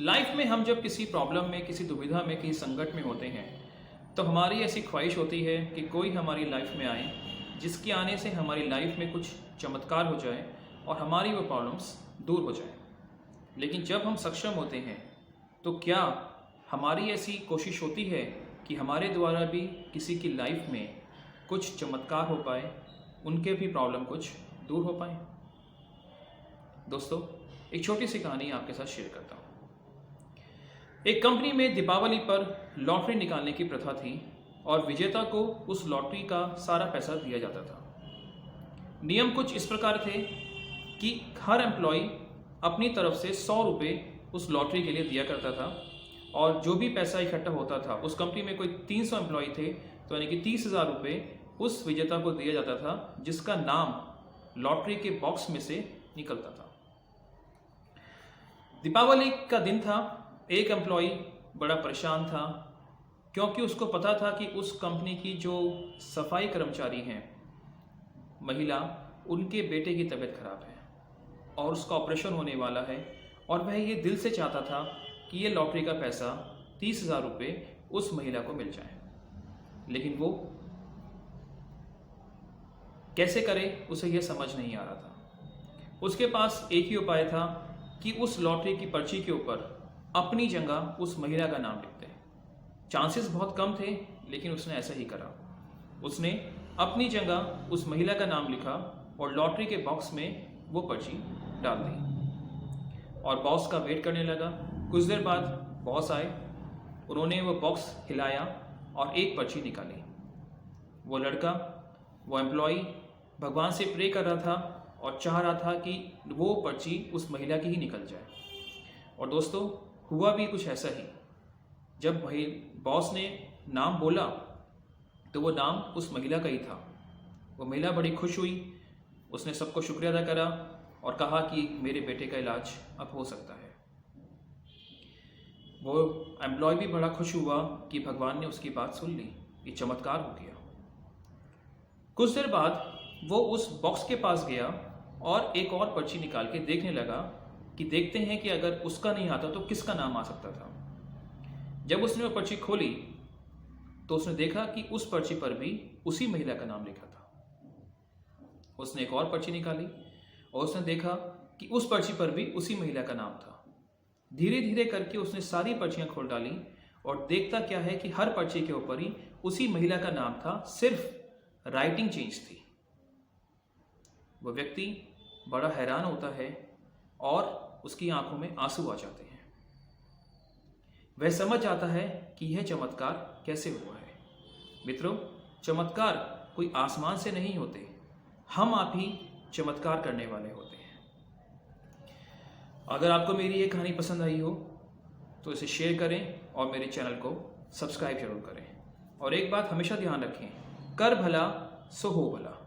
Life में हम जब किसी प्रॉब्लम में, किसी दुविधा में, किसी संकट में होते हैं तो हमारी ऐसी ख्वाहिश होती है कि कोई हमारी लाइफ में आए जिसके आने से हमारी लाइफ में कुछ चमत्कार हो जाए और हमारी वो प्रॉब्लम्स दूर हो जाए। लेकिन जब हम सक्षम होते हैं तो क्या हमारी ऐसी कोशिश होती है कि हमारे द्वारा भी किसी की लाइफ में कुछ चमत्कार हो पाए, उनके भी प्रॉब्लम कुछ दूर हो पाए? दोस्तों, एक छोटी सी कहानी आपके साथ शेयर करता हूँ। एक कंपनी में दीपावली पर लॉटरी निकालने की प्रथा थी और विजेता को उस लॉटरी का सारा पैसा दिया जाता था। नियम कुछ इस प्रकार थे कि हर एम्प्लॉय अपनी तरफ से 100 रुपये उस लॉटरी के लिए दिया करता था और जो भी पैसा इकट्ठा होता था, उस कंपनी में कोई 300 एम्प्लॉय थे तो यानी कि 30,000 रुपये उस विजेता को दिया जाता था जिसका नाम लॉटरी के बॉक्स में से निकलता था। दीपावली का दिन था। एक एम्प्लॉय बड़ा परेशान था क्योंकि उसको पता था कि उस कंपनी की जो सफाई कर्मचारी हैं, महिला, उनके बेटे की तबीयत खराब है और उसका ऑपरेशन होने वाला है और वह ये दिल से चाहता था कि ये लॉटरी का पैसा 30,000 रुपये उस महिला को मिल जाए। लेकिन वो कैसे करे, उसे यह समझ नहीं आ रहा था। उसके पास एक ही उपाय था कि उस लॉटरी की पर्ची के ऊपर अपनी जगह उस महिला का नाम लिख दे। चांसेस बहुत कम थे लेकिन उसने ऐसा ही करा। उसने अपनी जगह उस महिला का नाम लिखा और लॉटरी के बॉक्स में वो पर्ची डाल दी और बॉस का वेट करने लगा। कुछ देर बाद बॉस आए, उन्होंने वो बॉक्स हिलाया और एक पर्ची निकाली। वो लड़का, वो एम्प्लॉय भगवान से प्रे कर रहा था और चाह रहा था कि वो पर्ची उस महिला की ही निकल जाए। और दोस्तों, हुआ भी कुछ ऐसा ही। जब बॉस ने नाम बोला तो वो नाम उस महिला का ही था। वो महिला बड़ी खुश हुई, उसने सबको शुक्रिया अदा करा और कहा कि मेरे बेटे का इलाज अब हो सकता है। वो एम्प्लॉय भी बड़ा खुश हुआ कि भगवान ने उसकी बात सुन ली, ये चमत्कार हो गया। कुछ देर बाद वो उस बॉक्स के पास गया और एक और पर्ची निकाल के देखने लगा कि देखते हैं कि अगर उसका नहीं आता तो किसका नाम आ सकता था। जब उसने वो पर्ची खोली तो उसने देखा कि उस पर्ची पर भी उसी महिला का नाम लिखा था। उसने एक और पर्ची निकाली और उसने देखा कि उस पर्ची पर भी उसी महिला का नाम था। धीरे धीरे करके उसने सारी पर्चियां खोल डाली और देखता क्या है कि हर पर्ची के ऊपर ही उसी महिला का नाम था, सिर्फ राइटिंग चेंज थी। वो व्यक्ति बड़ा हैरान होता है और उसकी आंखों में आंसू आ जाते हैं। वह समझ जाता है कि यह चमत्कार कैसे हुआ है। मित्रों, चमत्कार कोई आसमान से नहीं होते, हम आप ही चमत्कार करने वाले होते हैं। अगर आपको मेरी ये कहानी पसंद आई हो तो इसे शेयर करें और मेरे चैनल को सब्सक्राइब जरूर करें। और एक बात हमेशा ध्यान रखें, कर भला सो हो भला।